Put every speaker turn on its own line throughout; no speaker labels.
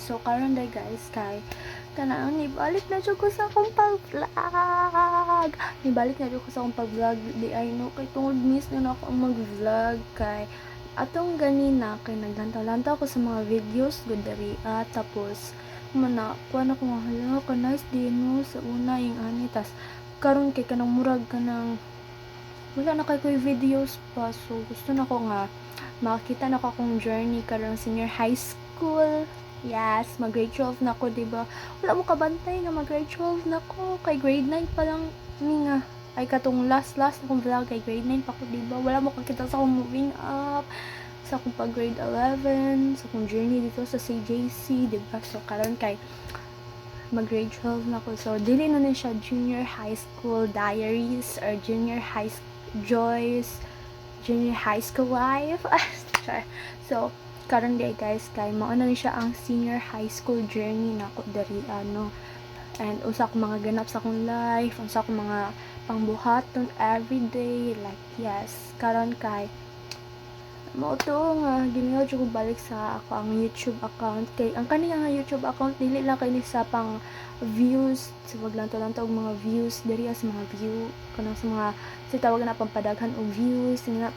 guys. So karon day guys kay kanang nibalik na jud ko sa akong pag-vlog. Nibalik na jud ko sa akong pag-vlog. Di ay no kay tungod miss na ako ang mag-vlog kay atong ganina kay naglantaw-lantaw ko sa mga videos gud diri tapos mana kuan ako nga hala ka nice din no sa una yung ani tas karon kay kanang murag kanang wala na kay ko'y videos pa so gusto na ko nga makita na ko akong journey karong senior high school. Yes, mag grade 12 na ko, diba? Wala mo kabantay nga mag grade 12 na ko. Kay grade 9 pa lang ni nga. Ay katong last akong vlog kay grade 9 pa ko, diba? Wala mo kakita sa akong moving up, sa akong pag grade 11, sa akong journey dito sa CJC, diba? So karon kay mag grade 12 na ko. So dili na siya junior high school diaries or junior high junior high school life. So karon day guys kay mao na ni siya ang senior high school journey nako diri ano, and usa ko mga ganap sa akong life, usa ko mga pangbuhaton everyday, like yes karon kay mao to nga ginawa jud ko balik sa ako ang YouTube account kay ang kaniya nga YouTube account dili lang kay ni sa pang views, so wag lang to og mga views diri sa mga view kanang sa mga tawag na pampadaghan og views nga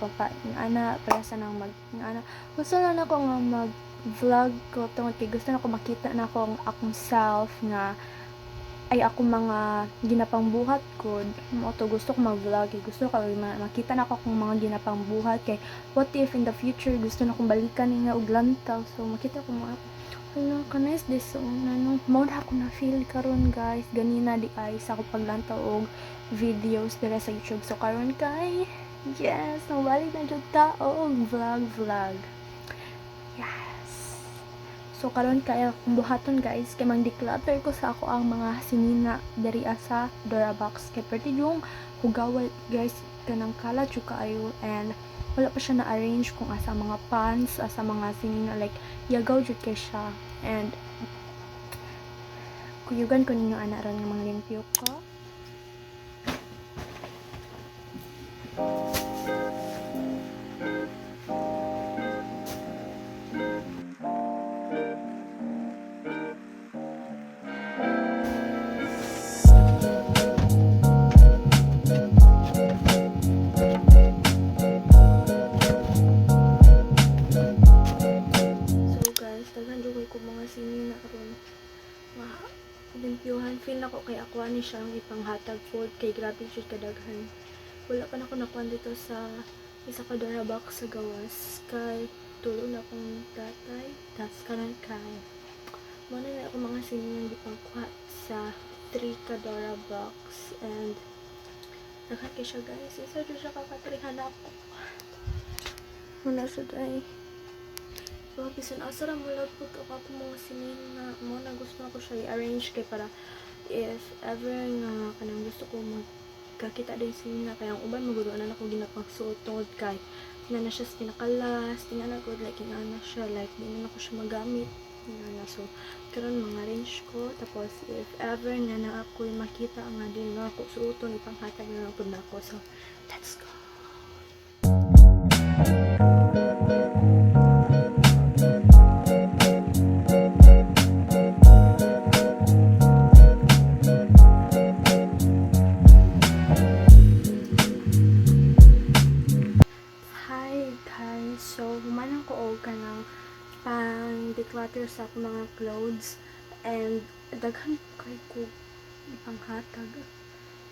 ana para sa nang mag ana gusto na nako nga mag vlog ko tungod kay gusto na ko makita na ko ang akong self nga ay ako mga ginapangbuhat ko mo to gusto ko mag-vlog gusto ko makita na ko kung mga ginapangbuhat kay what if in the future gusto na kong balikan ni nga og lantaw so makita ko mga ano ka nice this so ano mo na ako na feel karon guys ganina di ay sa ako paglantaw og videos dira sa YouTube so karon kay yes nabalik na jud ta og vlog yes. So karon kay akong buhaton guys kay mang declutter ko sa ako ang mga sinina diri sa Dorabox kay perti yung hugawat guys kanang kalat jud kaayo and wala pa siya na-arrange kung asa mga pants asa mga sinina like yagaw jud kay siya and kuyugan ko ninyo ana ron nga mga limpyo ko. Limpyuhan feel nako kay ako ani siya ang ipanghatag food kay grabe jud kadaghan wala pa nako nakuan dito sa isa ka Dorabox sa gawas kay tulo na akong tatay tas karon kay mo na ako mga sininang gipangkuha sa 3 ka Dorabox and daghan kay siya guys isa jud siya kakatrihan ako muna sa day. So, bisan asa ra mo lang po ako mga sinin na mo na gusto ko siya i-arrange kay para if ever nga kanang gusto ko magkakita din sinin na kaya ang uban magudo na ako ginapagsuot tungod kay na siya sa pinakalas tingnan ko like na siya like di na ako siya magamit na so karon mga arrange ko tapos if ever na ako makita nga din na ako suoton ipanghatag na lang pud nako so let's go. So, humanang ko og kanang pang declutter sa akong mga clothes and daghan kay ko panghatag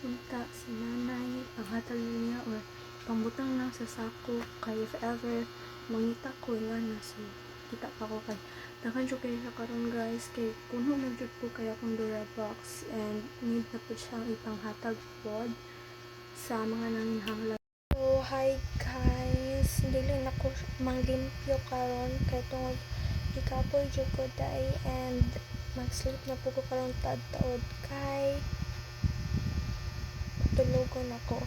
unta si nanay panghatag niya or pambutang lang sa sako kay if ever mangita ko nga na so kita pa ko kay daghan jud kay sa karon guys kay puno man jud ko kay akong Dorabox and need na po siyang ipanghatag pod sa mga nanginhanglan. So, hi guys, dili na ko manglimpyo karon kay tungod ikapoy jud ko day and mag-sleep na po ko karon tad-taod kay tulogon ako.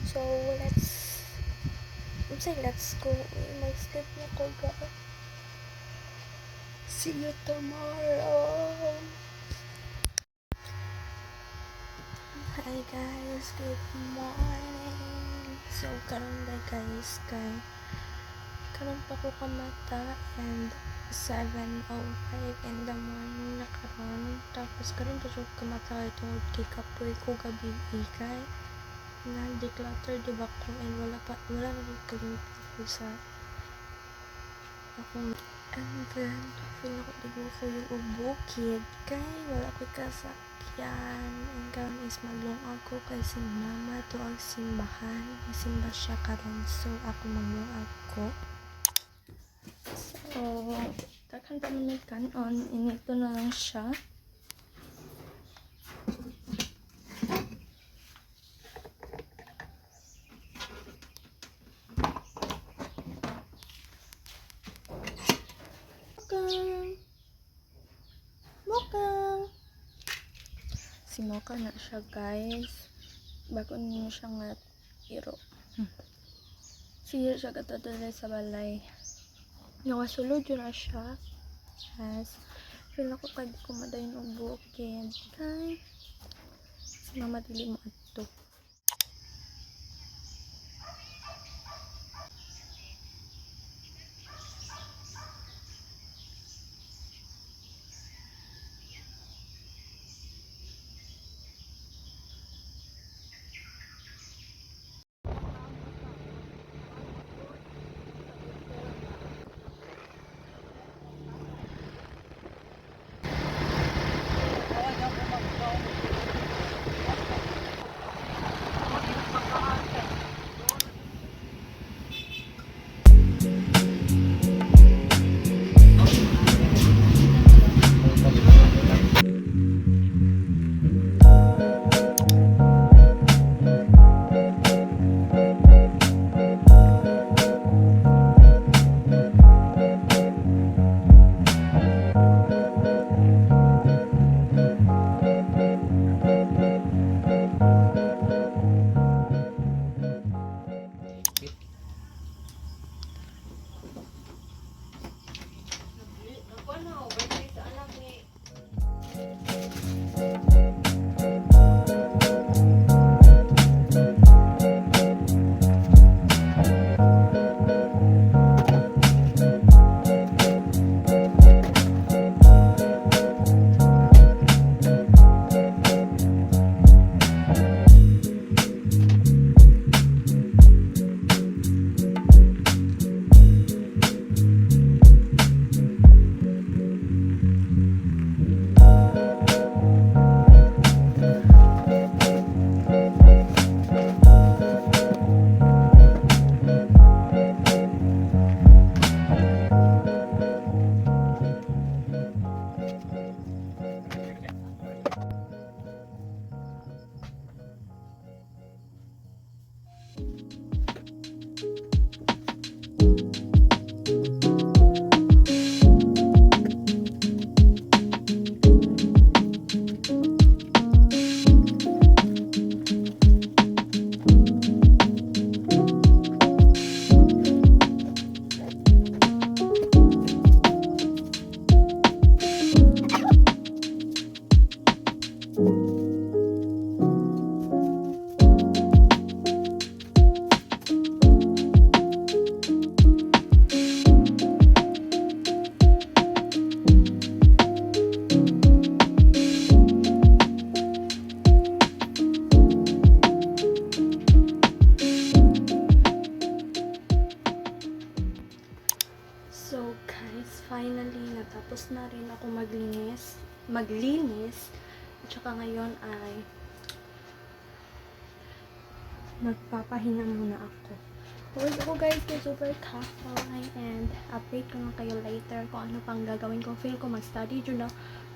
So, let's go. Mag-sleep na ko guys. See you tomorrow. Hi guys, good morning. So karon day guys kay karon pa ko kamata and 7:05 in the morning na karon. Tapos karon pa ko kamata tungod kay kapoy ko gabi ikay. Na-declutter diba ko and wala na rin ko sa akong and then feel ako digo ko yung ubukid kay wala ko kasakyan and karon is maglong ako kay si mama to ang simbahan simba siya karon so ako maglong ako so takhan pa man kanon inito na lang siya. Si Mocha na siya guys. Bago niyo siya nga iro. Sige siya katadalay sa balay. Nakasulod yun na siya. Yes. Feel ako kaya di ko madayin ang bukid. Kay si mama dili mo ato. So guys, finally natapos na rin ako maglinis at saka ngayon ay magpapahinga muna ako. Huwag ako guys kay super kahoy and update ko na kayo later kung ano pang gagawin ko. Feel ko mag-study dyan na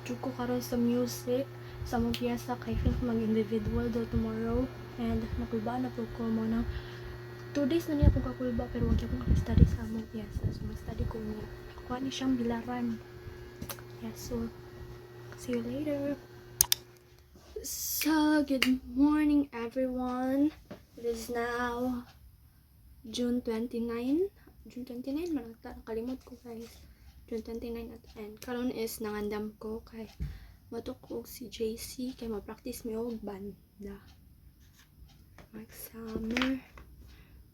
dyan ko karon sa music sa mong piyasa kay feel ko mag-individual do tomorrow and nakulba na po ko mo ng 2 days na niya akong kakulba pero wag akong study sa among piyasa. So mag-study ko niya. Kuha ni siyang bilaran. Yeah, so see you later. So good morning everyone. It is now June 29. June 29 man ata nakalimot ko guys. June 29 at and karon is nangandam ko kay matuk ko si JC kay ma-practice mi og banda. Mag summer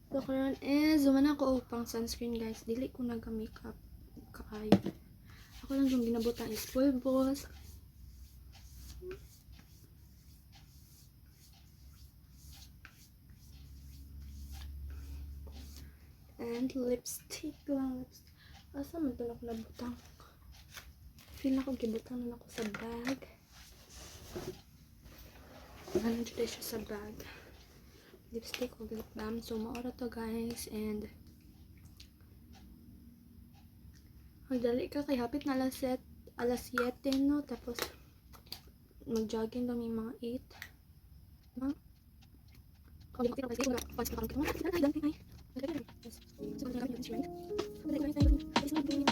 So, karon is, zuman ako pang sunscreen, guys. Dili ko nag-makeup kaayo. Ako lang yung ginabutan is pulbos. And lipstick lang. Asa man ito na ako nabutang? Feel na ko gibutang na ako sa bag. Ano dito siya sa bag? Lipstick o lip balm. So, maura to, guys. And magdali ka kay hapit na alas 7, no? Tapos mag-jogging daw may mga 8. No? Oh, di ba kasi wala pa sa kang kita. Ay, dami ay. So, kami yung instrument. So, dali tayo. Is not being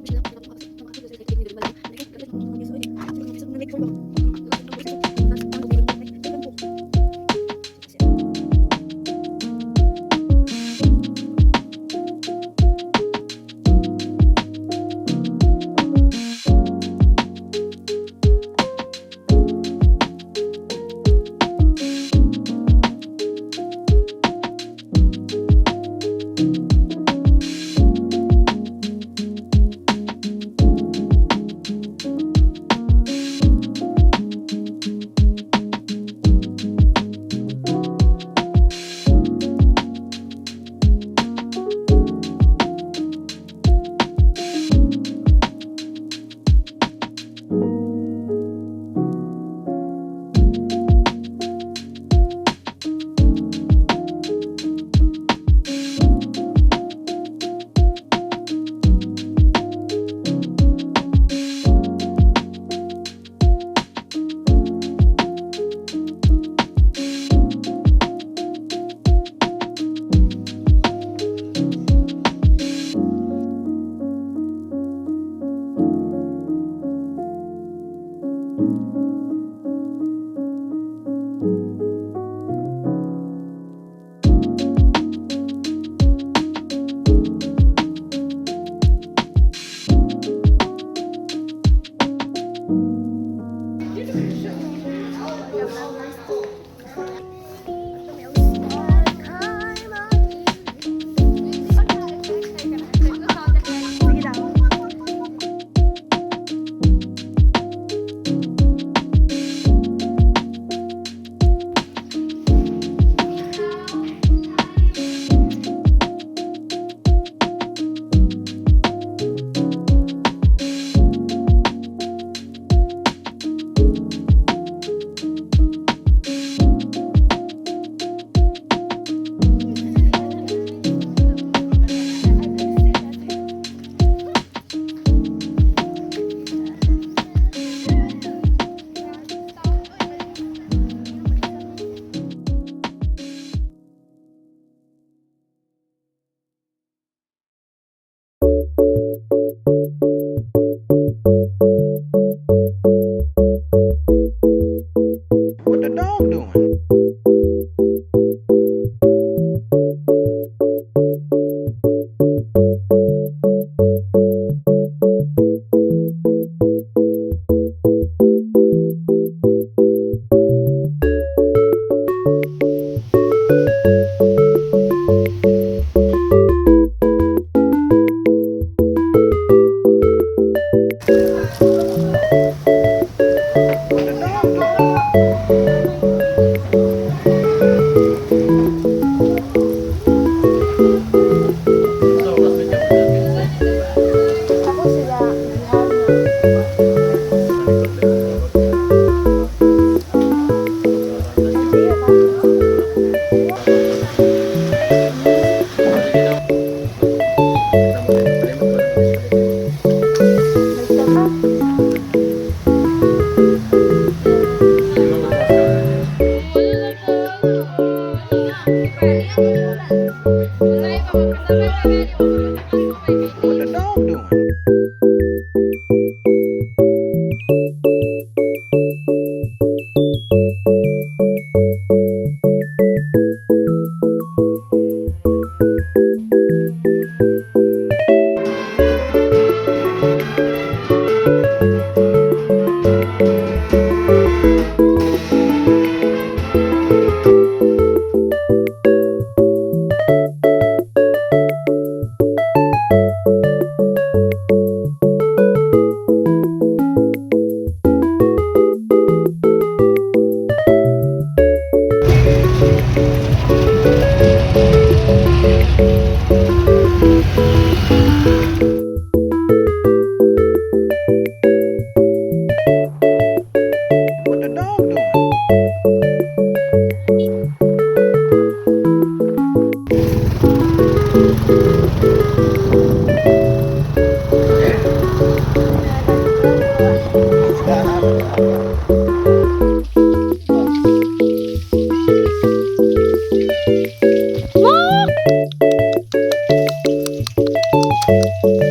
sila pa ako. Mga kasi sa technique ba? Dali ka lang mag so so make for
What the dog doing? What the dog doing?
Ako sila,
What the dog doing? doing?